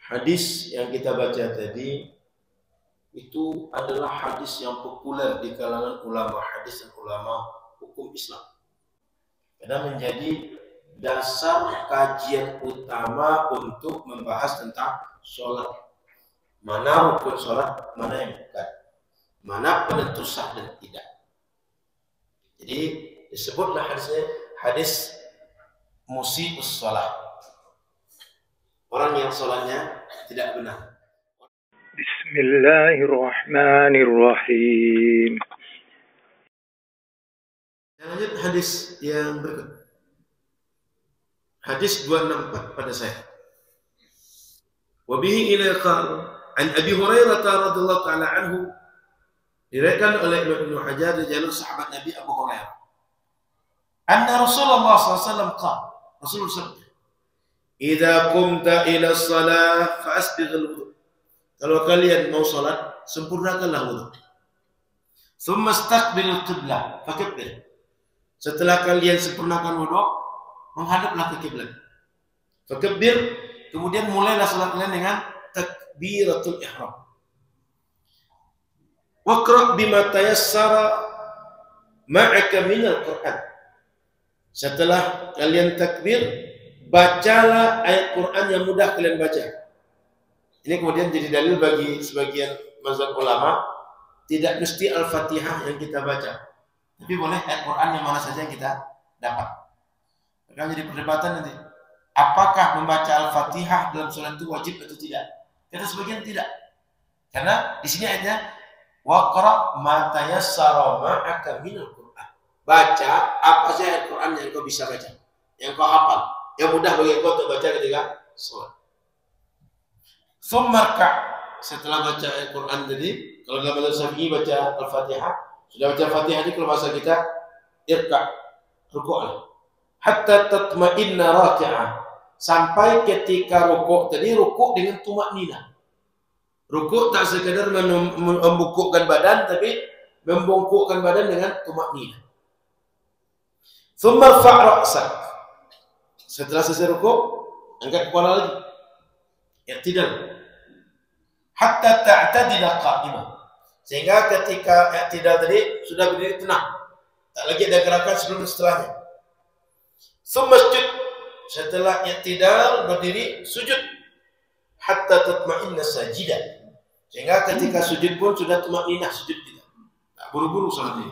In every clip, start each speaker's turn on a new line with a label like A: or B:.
A: Hadis yang kita baca tadi itu adalah hadis yang populer di kalangan ulama hadis dan ulama hukum Islam. Karena menjadi dasar kajian utama untuk membahas tentang sholat. Mana rukun sholat, mana yang bukan. Mana penentu sah dan tidak. Jadi disebutlah hadisnya hadis musii'us sholat. Orang yang sholatnya tidak benar.
B: Bismillahirrahmanirrahim.
A: Lanjut hadis yang berikut. Hadis 264 pada saya. Wa bihi ila qala an Abi Hurairah radhiyallahu ta'ala anhu, diriwayatkan oleh Ibnu Hajar dari jalur sahabat Nabi Abu Hurairah. Anna Rasulullah SAW qala, Rasulullah SAW, "Idza qumta ila shalah fa asbighil wudu." Kalau kalian mau salat, sempurnakanlah wudu. Tsumma istaqbilil qiblah, fakabbir. Setelah kalian sempurnakan wudu, menghadaplah ke kiblat. Fakabbir, kemudian mulailah salat kalian dengan takbiratul ihram. Waqra' bima tayassara ma'aka minal Qur'an. Setelah kalian takbir, bacalah ayat Quran yang mudah kalian baca. Ini kemudian jadi dalil bagi sebagian mazhab ulama, tidak mesti Al-Fatihah yang kita baca, tapi boleh ayat Quran yang mana saja yang kita dapat. Akan jadi perdebatan nanti, apakah membaca Al-Fatihah dalam sholat itu wajib atau tidak? Kata sebagian tidak, karena di sini ayatnya waqra' ma tayassara ma'aka minal Quran. Baca apa saja ayat Quran yang kau bisa baca, yang kau hafal, yang mudah bagi kau untuk baca ketika sholat. Summarka, setelah baca ayat Quran tadi, kalau dalam bahasa Syafi'i baca Al-Fatihah, sudah baca Al-Fatihah ini kalau bahasa kita irka', rukuk. Hatta tatma'inna raki'ah, sampai ketika rukuk tadi, rukuk dengan tumakninah. Rukuk tak sekadar membungkukkan badan, tapi membungkukkan badan dengan tumakninah. Tsumma rfa' ra'sak, setelah selesai rukuk, angkat kepala lagi, i'tidal. Hatta ta'tadila qa'imah, sehingga ketika i'tidal tadi sudah berdiri tenang, tak lagi ada gerakan sebelum setelahnya. Tsumma sujud, setelah i'tidal berdiri sujud. Hatta tatma'inna sajidan, sehingga ketika sujud pun sudah tumakninah sujud kita, tak buru-buru salat ini.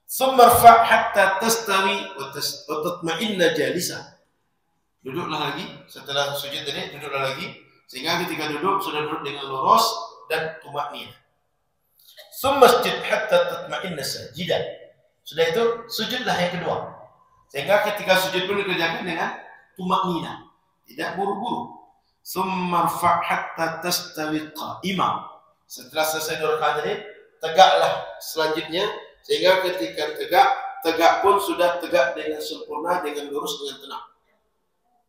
A: Tsumma rfa' hatta tastawi wa tatma'inna jalisa, duduklah lagi setelah sujud tadi, duduklah lagi sehingga ketika duduk sudah duduk dengan lurus dan tumakninah. Tsumma sujud hatta tatma'inna sajidan, sudah itu sujudlah yang kedua, sehingga ketika sujud pun dikerjakan dengan tumakninah, tidak buru-buru. Tsumma rfa' hatta tastawi qa'imah, setelah selesai dua rakaat tadi, tegaklah selanjutnya, sehingga ketika tegak pun sudah tegak dengan sempurna, dengan lurus, dengan tenang.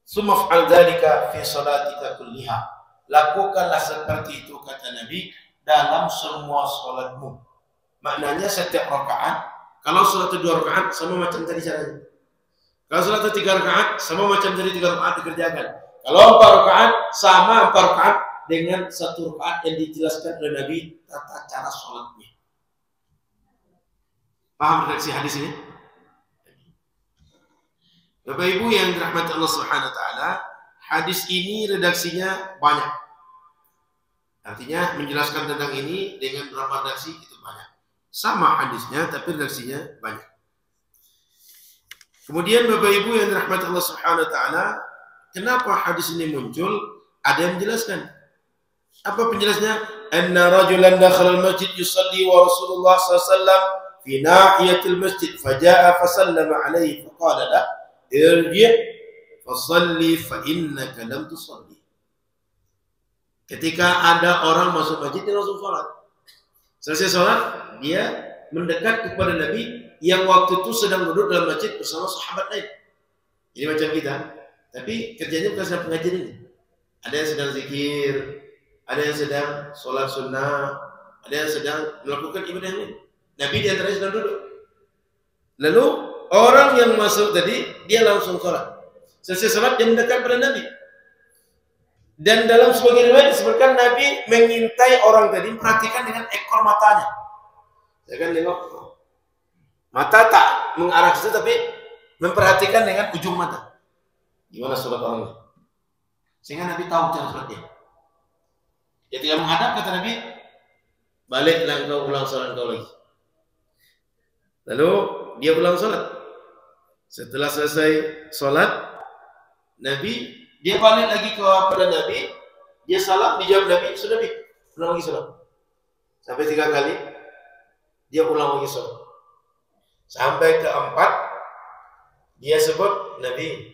A: Tsumma fa'al dzalika fi salatika kulliha, lakukanlah seperti itu kata Nabi dalam semua salatmu. Maknanya setiap rakaat, kalau salat 2 rakaat sama macam tadi caranya. Kalau salat 3 rakaat sama macam tadi 3 rakaat dikerjakan. Kalau 4 rakaat sama 4 rakaat dengan 1 rakaat yang dijelaskan oleh Nabi tata cara salatnya. Paham redaksi hadis ini? Bapak Ibu yang dirahmati Allah Subhanahu wa taala, hadis ini redaksinya banyak. Artinya menjelaskan tentang ini dengan berapa redaksi itu banyak. Sama hadisnya tapi redaksinya banyak. Kemudian Bapak Ibu yang dirahmati Allah Subhanahu wa taala, kenapa hadis ini muncul? Ada yang menjelaskan. Apa penjelasnya? Anna rajulan dakhala al-masjid yusalli wa Rasulullah sallallahu alaihi wasallam fi nahiyatil masjid faja'a fasallama alaihi faqala la irji' fasalli fa innaka lam tusalli. Ketika ada orang masuk masjid, dia langsung sholat. Selesai sholat, dia mendekat kepada Nabi yang waktu itu sedang duduk dalam masjid bersama sahabat lain. Ini macam kita, tapi kerjanya bukan sedang pengajian ini. Ada yang sedang zikir, ada yang sedang sholat sunnah, ada yang sedang melakukan ibadah lain. Nabi di antaranya sedang duduk. Lalu orang yang masuk tadi, dia langsung sholat. Selesai sholat, dia mendekat pada Nabi. Dan dalam sebagian riwayat disebutkan Nabi mengintai orang tadi, perhatikan dengan ekor matanya. Saya kan tengok mata tak mengarah ke situ, tapi memperhatikan dengan ujung mata. Gimana sholat orangnya? Sehingga Nabi tahu cara sholatnya. Ketika menghadap kata Nabi, baliklah engkau ulang sholat engkau lagi. Lalu dia ulang sholat. Setelah selesai sholat, Nabi dia balik lagi kepada Nabi, dia salam, dijawab Nabi, sudah Nabi, ulang lagi sholat. Sampai 3 kali, dia ulang lagi sholat. Sampai keempat, dia sebut, Nabi,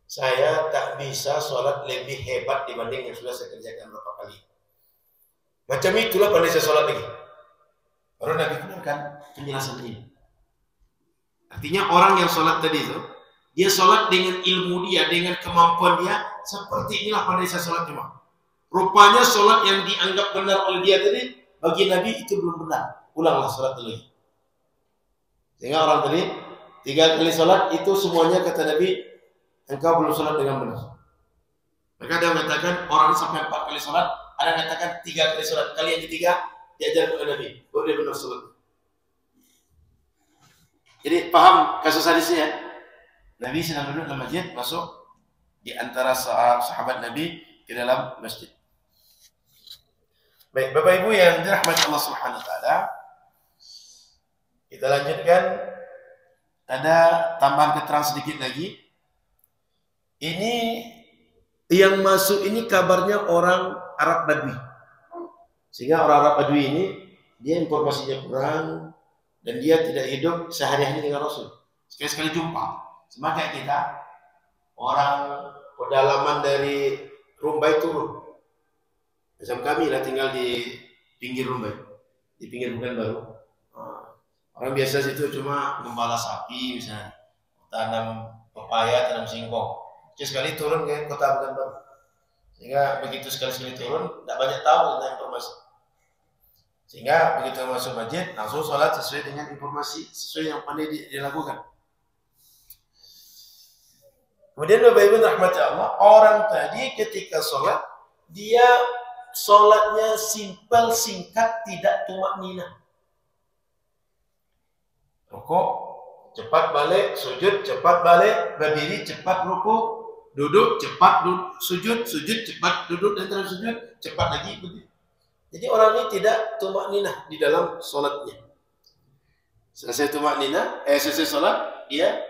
A: saya tak bisa sholat lebih hebat dibanding yang sudah saya kerjakan beberapa kali. Macam itulah pandai saya sholat lagi. Baru Nabi keluarkan penjelasan ini. Artinya orang yang sholat tadi itu, dia sholat dengan ilmu dia, dengan kemampuan dia, seperti inilah pandai saya sholat cuma. Rupanya sholat yang dianggap benar oleh dia tadi, bagi Nabi itu belum benar. Ulanglah sholat dulu. Sehingga orang tadi 3 kali sholat itu semuanya kata Nabi, engkau belum sholat dengan benar. Maka ada yang mengatakan orang sampai 4 kali sholat, ada yang mengatakan 3 kali sholat. Kali yang ketiga diajar oleh Nabi, baru dia benar sholat. Jadi paham kasus hadisnya? Nabi sedang duduk dalam masjid, masuk di antara sahabat Nabi ke dalam masjid. Baik, Bapak Ibu yang dirahmati Allah Subhanahu wa taala, kita lanjutkan. Ada tambahan keterangan sedikit lagi. Ini yang masuk ini kabarnya orang Arab Badui. Sehingga orang Arab Badui ini dia informasinya kurang dan dia tidak hidup sehari-hari dengan Rasul. Sekali-sekali jumpa. Sama kayak kita, orang pedalaman dari Rumbai turun. Macam kami lah tinggal di pinggir Rumbai, di pinggir Pekanbaru. Orang biasa situ cuma gembala sapi misalnya, tanam pepaya, tanam singkong. Sekali turun ke kota Pekanbaru. Sehingga begitu sekali-sekali turun, tidak banyak tahu tentang informasi. Sehingga begitu masuk masjid, langsung sholat sesuai dengan informasi, sesuai yang pandai dilakukan. Kemudian Bapak Ibu rahmati Allah, orang tadi ketika sholat, dia sholatnya simpel, singkat, tidak tumak nina. Rukuk, cepat balik, sujud, cepat balik, berdiri, cepat rukuk, duduk, cepat sujud, cepat duduk, dan terus sujud, cepat lagi. Jadi orang ini tidak tumak nina di dalam sholatnya. Selesai tumak nina, selesai sholat, dia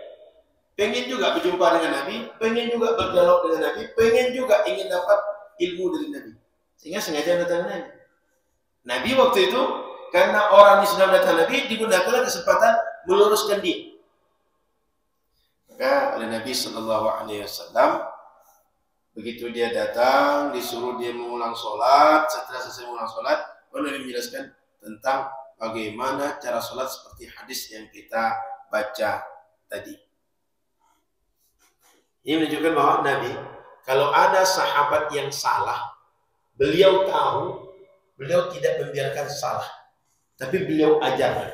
A: pengen juga berjumpa dengan Nabi, pengen juga berdialog dengan Nabi, pengen juga ingin dapat ilmu dari Nabi. Sehingga sengaja datang Nabi. Nabi waktu itu, karena orang ini sudah datang Nabi, digunakan kesempatan meluruskan dia. Maka oleh Nabi SAW, begitu dia datang, disuruh dia mengulang sholat. Setelah selesai mengulang sholat, baru Nabi menjelaskan tentang bagaimana cara sholat seperti hadis yang kita baca tadi. Ini menunjukkan bahwa Nabi, kalau ada sahabat yang salah, beliau tahu, beliau tidak membiarkan salah, tapi beliau ajarkan.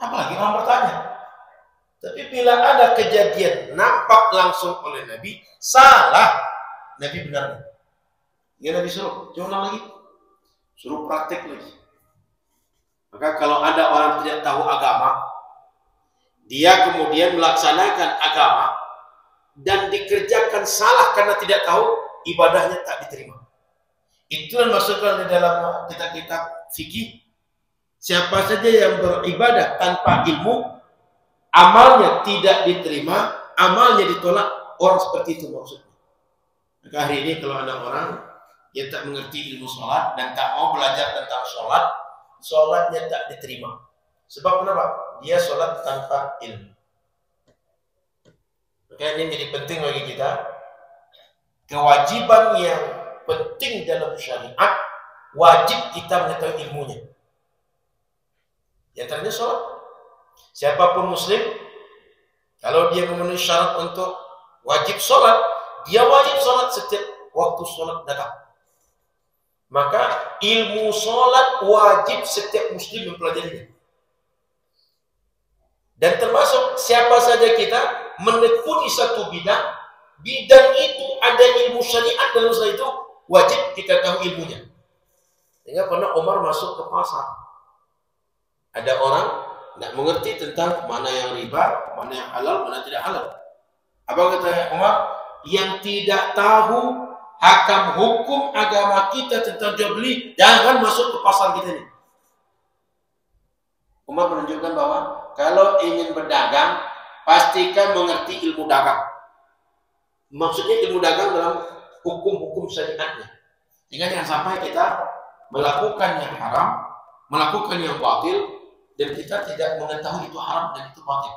A: Apalagi orang bertanya. Tapi bila ada kejadian nampak langsung oleh Nabi, salah, Nabi benarkan. Ya Nabi suruh, ulang lagi, suruh praktek lagi. Maka kalau ada orang tidak tahu agama, dia kemudian melaksanakan agama dan dikerjakan salah karena tidak tahu, ibadahnya tak diterima. Itu yang masukkan di dalam kitab-kitab fikih. Siapa saja yang beribadah tanpa ilmu, amalnya tidak diterima, amalnya ditolak. Orang seperti itu maksudnya. Maka hari ini kalau ada orang yang tak mengerti ilmu sholat dan tak mau belajar tentang sholat, sholatnya tak diterima. Sebab kenapa? Dia sholat tanpa ilmu. Maka ini menjadi penting bagi kita. Kewajiban yang penting dalam syariat, wajib kita mengetahui ilmunya. Yang terakhir sholat. Siapapun muslim, kalau dia memenuhi syarat untuk wajib sholat, dia wajib sholat setiap waktu sholat datang. Maka ilmu sholat wajib setiap muslim mempelajarinya. Dan termasuk siapa saja kita menekuni satu bidang, bidang itu ada ilmu syariat dalam masalah itu, wajib kita tahu ilmunya. Sehingga pernah Umar masuk ke pasar, ada orang tidak mengerti tentang mana yang riba, mana yang halal, mana tidak halal. Apa kata Umar? Yang tidak tahu hakam hukum agama kita tentang jual beli, jangan masuk ke pasar kita ini. Umar menunjukkan bahwa kalau ingin berdagang, pastikan mengerti ilmu dagang. Maksudnya ilmu dagang dalam hukum-hukum syariatnya. Sehingga jangan sampai kita melakukan yang haram, melakukan yang batil, dan kita tidak mengetahui itu haram dan itu batil.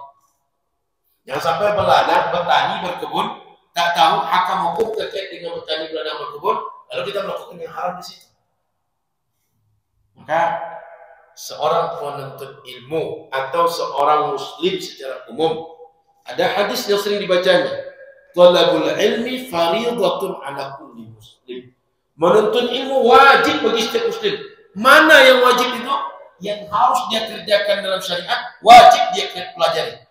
A: Jangan sampai berladang, bertani, berkebun, tak tahu hakam hukum terkait dengan bertani, berladang, berkebun, lalu kita melakukan yang haram di situ. Maka seorang penuntut ilmu atau seorang muslim secara umum, ada hadis yang sering dibacanya, talabul ilmi fariidatun ala kulli muslim. Menuntut ilmu wajib bagi setiap muslim. Mana yang wajib itu? Yang harus dia kerjakan dalam syariat, wajib dia pelajari.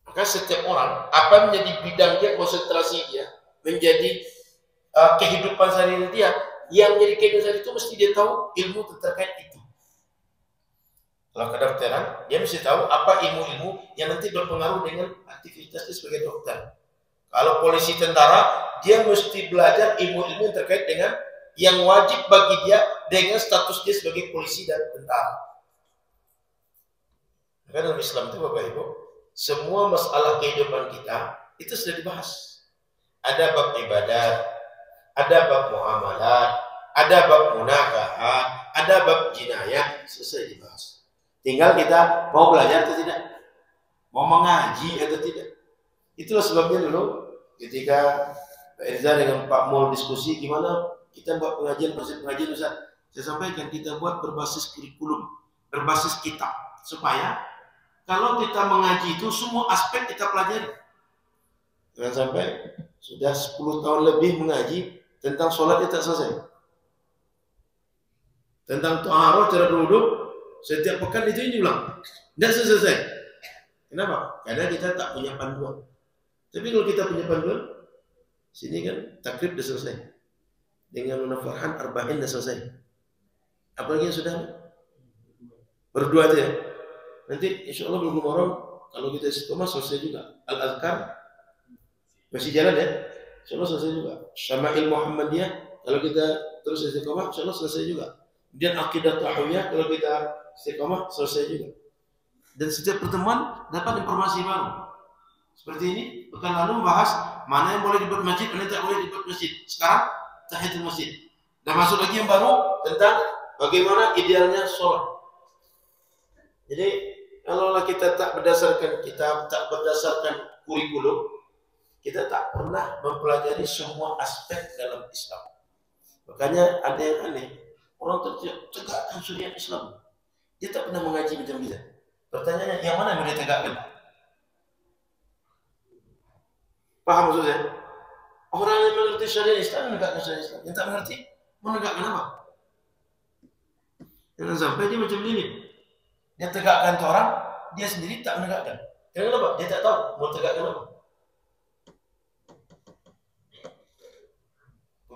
A: Maka setiap orang, apa menjadi bidang dia, konsentrasi dia, menjadi kehidupan sehari-hari dia, yang menjadi kehidupan itu mesti dia tahu ilmu terkait itu. Kalau kedokteran, dia mesti tahu apa ilmu-ilmu yang nanti berpengaruh dengan aktivitasnya sebagai dokter. Kalau polisi tentara, dia mesti belajar ilmu-ilmu yang terkait dengan yang wajib bagi dia dengan status dia sebagai polisi dan tentara. Maka dalam Islam itu Bapak Ibu, semua masalah kehidupan kita itu sudah dibahas. Ada bab ibadat, ada bab muamalat, ada bab munakahat, ada bab jinayah, selesai dibahas. Tinggal kita mau belajar atau tidak, mau mengaji atau tidak. Itulah sebabnya dulu ketika Pak Irza dengan Pak Mul diskusi gimana kita buat pengajian, konsep pengajian Ustaz. Saya sampaikan kita buat berbasis kurikulum, berbasis kitab, supaya kalau kita mengaji itu semua aspek kita pelajari. Jangan sampai sudah 10 tahun lebih mengaji tentang sholat kita selesai. Tentang taharah, cara berwudu, setiap pekan itu diulang. Tidak selesai. Kenapa? Karena kita tak punya panduan. Tapi kalau kita punya panduan, sini kan takrib sudah selesai. Dengan Munafarhan Arba'in sudah selesai. Apalagi yang sudah berdua aja ya. Nanti insya Allah belum orang kalau kita istiqomah selesai juga. Al-Azkar masih jalan ya. Insya Allah selesai juga. Syama'il Muhammadiyah kalau kita terus istiqomah insya Allah selesai juga. Dan Aqidah Tahawiyah kalau kita istiqomah selesai juga. Dan setiap pertemuan dapat informasi baru. Seperti ini pekan lalu membahas mana yang boleh dibuat masjid, mana yang tak boleh dibuat masjid. Sekarang tahiyatul masjid. Dan masuk lagi yang baru tentang bagaimana idealnya sholat. Jadi kalau kita tak berdasarkan kitab, tak berdasarkan kurikulum, kita tak pernah mempelajari semua aspek dalam Islam. Makanya ada yang aneh, orang tegakkan syariat Islam, dia tak pernah mengaji bidang-bidang. Pertanyaannya, yang mana yang dia tegakkan? Paham maksud saya? Orang yang mengerti syariat Islam menegakkan syariat Islam, yang tak mengerti menegakkan apa? Jangan sampai dia macam ini. Dia tegakkan ke orang, dia sendiri tak menegakkan. Kenapa? Dia tak tahu mau tegakkan apa.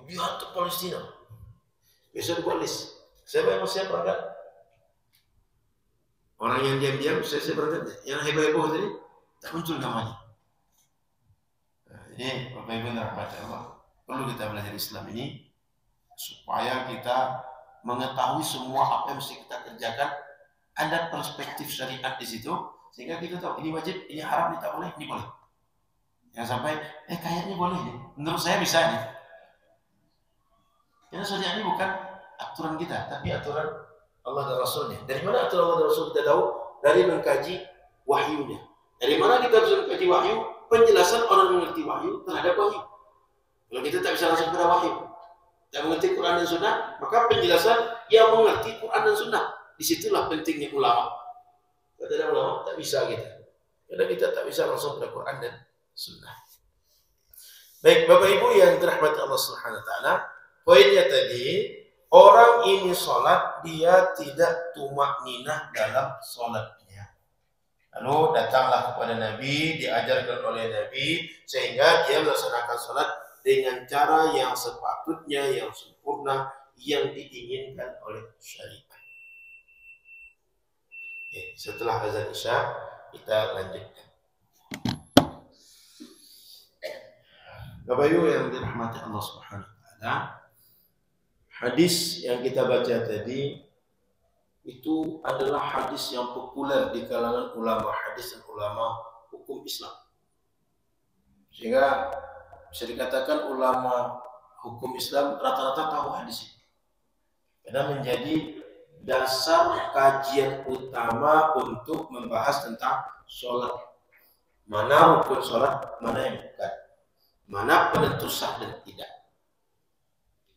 A: Biar untuk Palestina. Besok buat list. Siapa yang mau siap berangkat? Orang yang diam-diam, saya berangkat. Yang heboh-heboh tadi, tak muncul namanya. Nah, ini Bapak Ibu rahmat Allah. Perlu kita belajar Islam ini supaya kita mengetahui semua apa yang mesti kita kerjakan. Ada perspektif syariat di situ, sehingga kita tahu ini wajib, ini haram, ini tak boleh, ini boleh. Jangan sampai, kayaknya boleh nih. Menurut saya bisa nih. Karena syariat ini bukan aturan kita, tapi aturan Allah dan Rasulnya. Dari mana aturan Allah dan Rasul kita tahu? Dari mengkaji wahyunya. Dari mana kita bisa mengkaji wahyu? Penjelasan orang mengerti wahyu terhadap wahyu. Kalau kita tak bisa langsung pada wahyu, tak mengerti Quran dan Sunnah, maka penjelasan yang mengerti Quran dan Sunnah. Disitulah pentingnya ulama. Kalau tidak ulama, tak bisa kita. Karena kita tak bisa langsung pada Quran dan Sunnah. Baik, Bapak Ibu yang dirahmati Allah Subhanahu Wa Taala, poinnya tadi, orang ini sholat, dia tidak tumak ninah dalam sholatnya. Lalu datanglah kepada Nabi, diajarkan oleh Nabi, sehingga dia melaksanakan sholat dengan cara yang sepatutnya, yang sempurna, yang diinginkan oleh syariat. Oke, setelah azan Isya kita lanjutkan. Bapak Ibu yang dirahmati Allah Subhanahu wa taala, hadis yang kita baca tadi itu adalah hadis yang populer di kalangan ulama hadis dan ulama hukum Islam. Sehingga bisa dikatakan ulama hukum Islam rata-rata tahu hadis ini. Karena menjadi dasar kajian utama untuk membahas tentang sholat. Mana rukun sholat, mana yang bukan. Mana penentu sah dan tidak.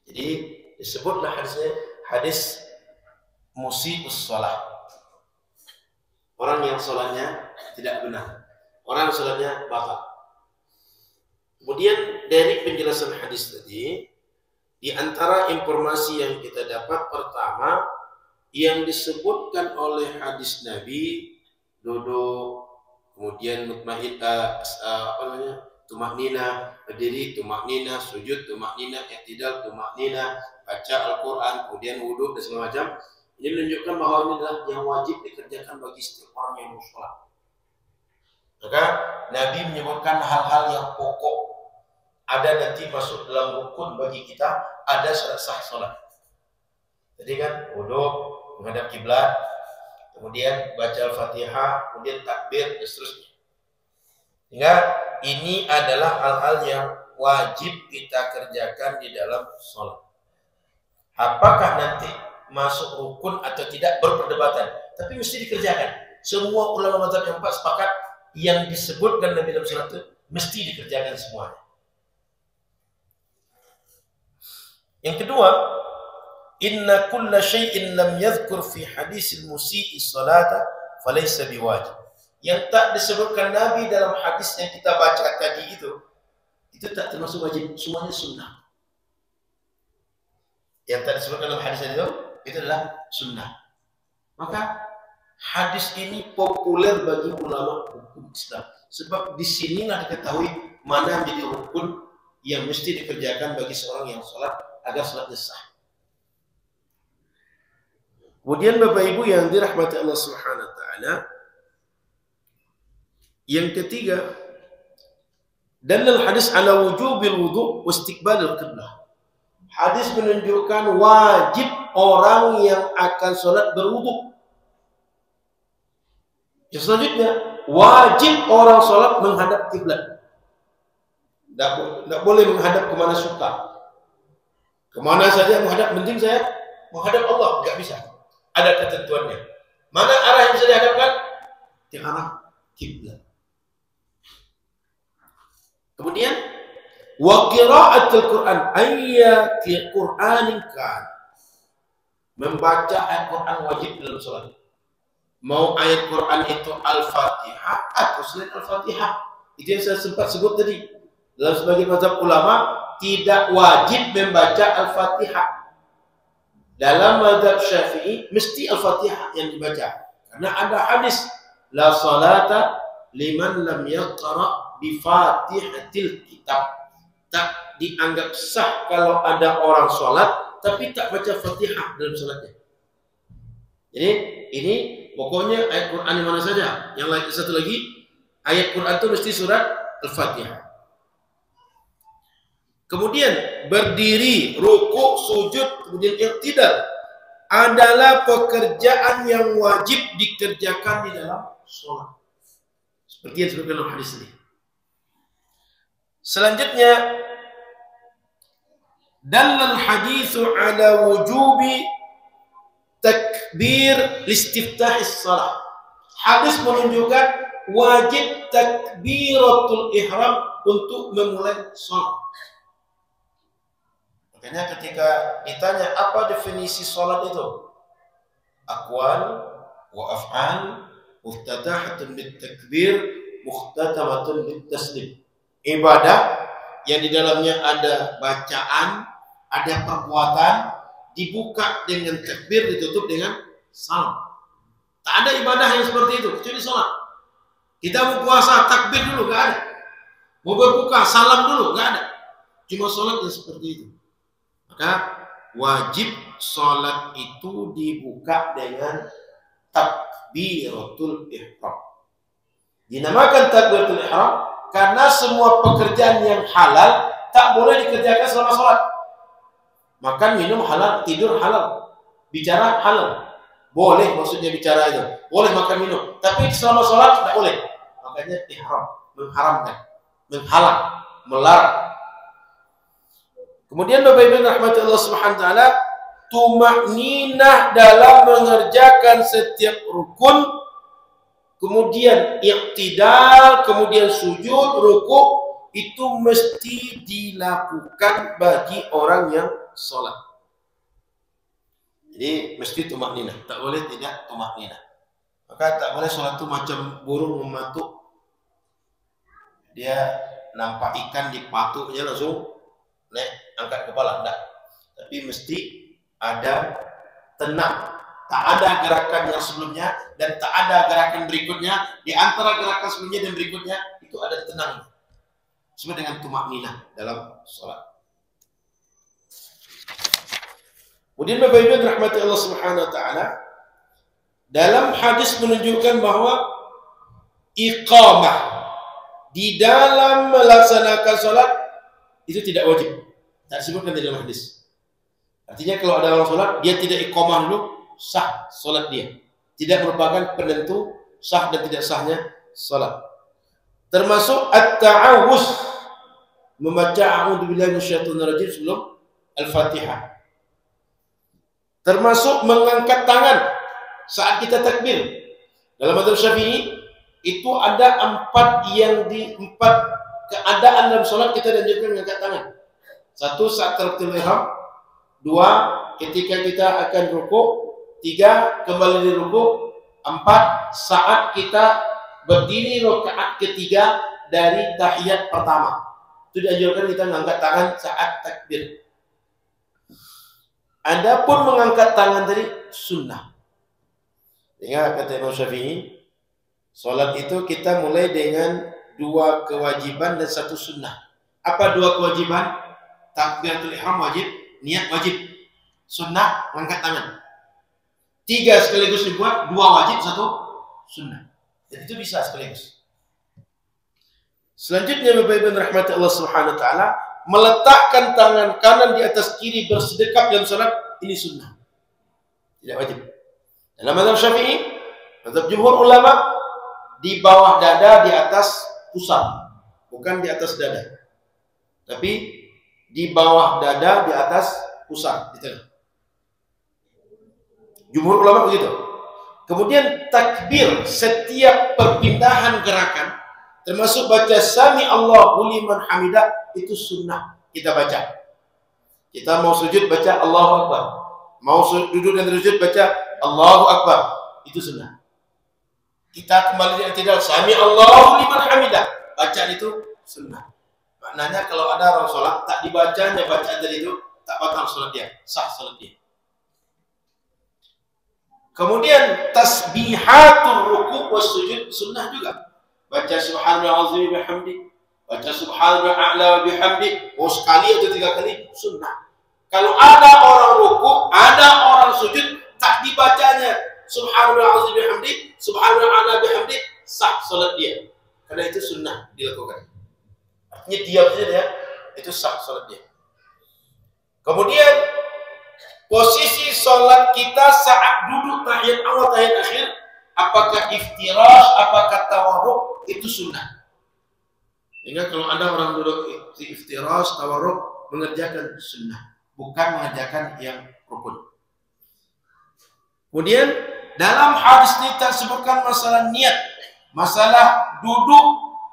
A: Jadi disebutlah hadisnya hadis musii'us sholat. Orang yang sholatnya tidak benar. Orang yang sholatnya batal. Kemudian dari penjelasan hadis tadi, di antara informasi yang kita dapat pertama, yang disebutkan oleh hadis Nabi, duduk, kemudian tumaknina, berdiri, tumaknina, sujud, tumaknina, i'tidal, tumaknina, baca Al-Quran, kemudian wudhu dan segala macam. Ini menunjukkan bahwa ini adalah yang wajib dikerjakan bagi setiap orang yang mau sholat. Maka Nabi menyebutkan hal-hal yang pokok. Ada nanti masuk dalam rukun bagi kita, ada syarat sah sholat. Jadi kan wudhu, menghadap kiblat, kemudian baca Al-Fatihah, kemudian takbir dan seterusnya. Sehingga ini adalah hal-hal yang wajib kita kerjakan di dalam sholat. Apakah nanti masuk rukun atau tidak berperdebatan, tapi mesti dikerjakan. Semua ulama mazhab yang empat sepakat yang disebutkan Nabi dalam sholat itu mesti dikerjakan semuanya. Yang kedua, inna kulla syai'in lam yadhkur fi hadisil musii'i salata falaysa biwajib. Yang tak disebutkan Nabi dalam hadis yang kita baca tadi itu tak termasuk wajib, semuanya sunnah. Yang tak disebutkan dalam hadis itu adalah sunnah. Maka hadis ini populer bagi ulama hukum Islam. Sebab di sinilah diketahui mana menjadi rukun yang mesti dikerjakan bagi seorang yang sholat agar sholatnya sah. Kemudian Bapak Ibu yang dirahmati Allah Subhanahu wa taala, yang ketiga, dalil hadis ala wujubil wudu wa istiqbalil qiblah. Hadis menunjukkan wajib orang yang akan sholat berwudu. Yang selanjutnya, wajib orang sholat menghadap kiblat. Tidak boleh menghadap kemana suka. Kemana saja menghadap, penting saya menghadap Allah, nggak bisa. Ada ketentuannya. Mana arah yang bisa dihadapkan? Di arah kiblat. Kemudian wa qira'atul Quran ayya Qur'anin kan. Membaca ayat Quran wajib dalam salat. Mau ayat Quran itu Al-Fatihah atau selain Al-Fatihah. Itu yang saya sempat sebut tadi. Dalam sebagian mazhab ulama tidak wajib membaca Al-Fatihah. Dalam mazhab Syafi'i mesti Al-Fatihah yang dibaca. Karena ada hadis la salata liman lam yaqra bi Fatihatil kitab. Tak dianggap sah kalau ada orang sholat tapi tak baca Fatihah dalam sholatnya. Jadi ini pokoknya ayat Quran di mana saja. Yang lain satu lagi ayat Quran itu mesti surat Al-Fatihah. Kemudian berdiri, rukuk, sujud, kemudian i'tidal adalah pekerjaan yang wajib dikerjakan di dalam sholat. Seperti yang disebutkan dalam hadis ini. Selanjutnya, dalal haditsu ala wujubi takbir listiftahis salat. Hadis menunjukkan wajib takbiratul ihram untuk memulai salat. Makanya ketika ditanya apa definisi salat itu? Aqwal wa af'al muftatahatun bitakbir muhtatamatun bitaslim. Ibadah yang di dalamnya ada bacaan, ada perbuatan, dibuka dengan takbir, ditutup dengan salam. Tak ada ibadah yang seperti itu kecuali salat. Kita mau puasa takbir dulu nggak ada. Mau berbuka salam dulu nggak ada. Cuma sholat yang seperti itu. Maka wajib sholat itu dibuka dengan takbiratul ihram. Dinamakan takbiratul ihram karena semua pekerjaan yang halal tak boleh dikerjakan selama sholat. Makan, minum halal, tidur halal, bicara halal. Boleh maksudnya bicara itu. Boleh makan, minum. Tapi selama sholat tidak boleh. Makanya ihram, mengharamkan, menghalang, melarang. Kemudian Bapak Ibu rahmati Allah Subhanahu wa taala, tumakninah dalam mengerjakan setiap rukun, kemudian iktidal, kemudian sujud, ruku, itu mesti dilakukan bagi orang yang sholat. Jadi mesti tumakninah, tak boleh tidak tumakninah. Maka tak boleh sholat itu macam burung mematuk. Dia nampak ikan di patuknya langsung naik, angkat kepala, enggak. Tapi mesti ada tenang. Tak ada gerakan yang sebelumnya dan tak ada gerakan berikutnya. Di antara gerakan sebelumnya dan berikutnya itu ada tenang. Semua dengan tumakninah dalam sholat. Kemudian Bapak Ibu rahmati Allah Subhanahu wa taala, dalam hadis menunjukkan bahwa iqamah di dalam melaksanakan sholat itu tidak wajib. Tak disebutkan di dalam hadis. Artinya kalau ada orang sholat, dia tidak iqamah dulu, sah sholat dia. Tidak merupakan penentu sah dan tidak sahnya sholat. Termasuk at-ta'awuz, membaca a'udzubillahi minasyaitonir rajim sebelum Al-Fatihah. Termasuk mengangkat tangan saat kita takbir. Dalam mazhab Syafi'i itu ada empat keadaan dalam sholat kita dianjurkan mengangkat tangan. Satu, saat takbiratul ihram. Dua, ketika kita akan rukuk. Tiga, kembali di rukuk. Empat, saat kita berdiri rakaat ketiga dari tahiyat pertama. Itu dianjurkan kita mengangkat tangan saat takbir. Adapun mengangkat tangan tadi sunnah. Ingat kata Imam Syafi'i, sholat itu kita mulai dengan 2 kewajiban dan 1 sunnah. Apa 2 kewajiban? Takbiratul ihram wajib, niat wajib. Sunnah, mengangkat tangan. 3 sekaligus dibuat, 2 wajib, 1 sunnah. Dan itu bisa sekaligus. Selanjutnya Bapak Ibu rahmati Allah Subhanahu wa taala, meletakkan tangan kanan di atas kiri bersedekap dalam salat, ini sunnah. Tidak wajib. Dalam mazhab Syafi'i, mazhab jumhur ulama, di bawah dada, di atas pusar, bukan di atas dada. Tapi di bawah dada, di atas pusar, di tengah. Jumhur ulama begitu. Kemudian takbir setiap perpindahan gerakan, termasuk baca sami Allahu liman hamidah, itu sunnah kita baca. Kita mau sujud baca Allahu Akbar, mau duduk dan sujud baca Allahu Akbar, itu sunnah. Kita kembali yang tidak sami Allahu liman hamidah, bacaan itu sunnah. Maknanya kalau ada orang sholat tak dibacanya bacaan dari itu, tak batal sholat dia, sah sholat dia. Kemudian tasbihatul ruku' was sujud sunnah juga. Baca subhanallah azim bihamdi, baca subhanallah a'la wa bihamdi, mau sekali atau 3 kali sunnah. Kalau ada orang ruku', ada orang sujud, tak dibacanya subhanallah azim bihamdi, subhanallah a'la bihamdi, sah salat dia. Karena itu sunnah dilakukan. Artinya diam saja ya, itu sah salat dia. Kemudian posisi salat kita saat duduk tahiyat awal tahiyat akhir, apakah iftirash, apakah tawarruk, itu sunnah. Sehingga kalau ada orang duduk iftirash, tawarruk, mengerjakan sunnah, bukan mengerjakan yang rukun. Kemudian dalam hadis ini tak sebutkan masalah niat, masalah duduk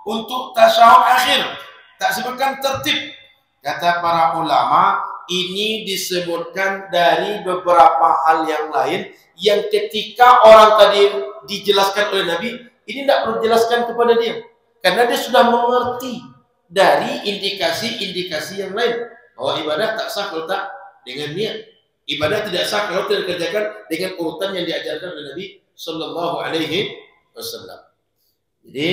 A: untuk tasyahud akhir, tak sebutkan tertib. Kata para ulama, ini disebutkan dari beberapa hal yang lain yang ketika orang tadi dijelaskan oleh Nabi, ini tidak perlu dijelaskan kepada dia. Karena dia sudah mengerti dari indikasi-indikasi yang lain. Bahwa ibadah tak sah kalau tak dengan niat. Ibadah tidak sah kalau tidak dikerjakan dengan urutan yang diajarkan oleh Nabi Sallallahu Alaihi Wasallam. Jadi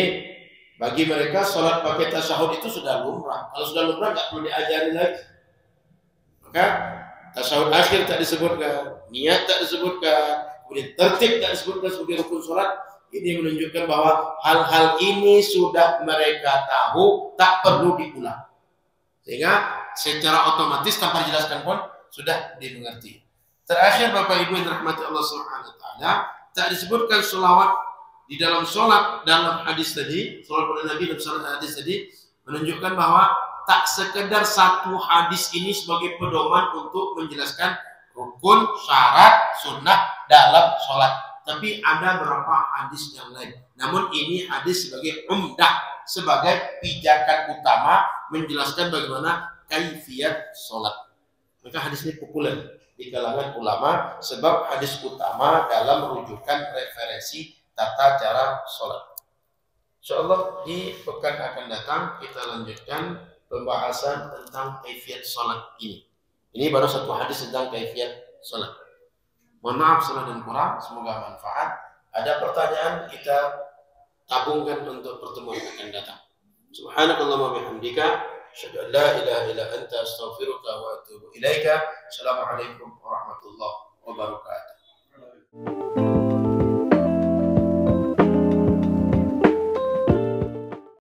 A: bagi mereka sholat pakai tasyahud itu sudah lumrah. Kalau sudah lumrah nggak perlu diajari lagi. Maka tasyahud akhir tak disebutkan, niat tak disebutkan, kemudian tertib tak disebutkan sebagai rukun sholat. Ini menunjukkan bahwa hal-hal ini sudah mereka tahu, tak perlu diulang. Sehingga secara otomatis tanpa dijelaskan pun sudah dimengerti. Terakhir Bapak Ibu yang dirahmati Allah Subhanahu wa taala, tak disebutkan sholawat di dalam sholat dalam hadis tadi, sholat pada Nabi dalam sholat hadis tadi menunjukkan bahwa tak sekedar satu hadis ini sebagai pedoman untuk menjelaskan rukun, syarat, sunnah dalam sholat, tapi ada beberapa hadis yang lain. Namun ini hadis sebagai umdah, sebagai pijakan utama menjelaskan bagaimana kaifiyat sholat. Maka hadis ini populer di kalangan ulama sebab hadis utama dalam rujukan referensi tata cara sholat. Insyaallah di pekan akan datang kita lanjutkan pembahasan tentang kaifiyat sholat ini. Ini baru satu hadis tentang kaifiyat sholat. Mohon maaf salah dan kurang, semoga manfaat. Ada pertanyaan kita tabungkan untuk pertemuan akan datang. Subhanakallahumma bihamdika asyhadu an la ilaha illa anta astaghfiruka wa atubu ilaika. Assalamualaikum warahmatullahi wabarakatuh.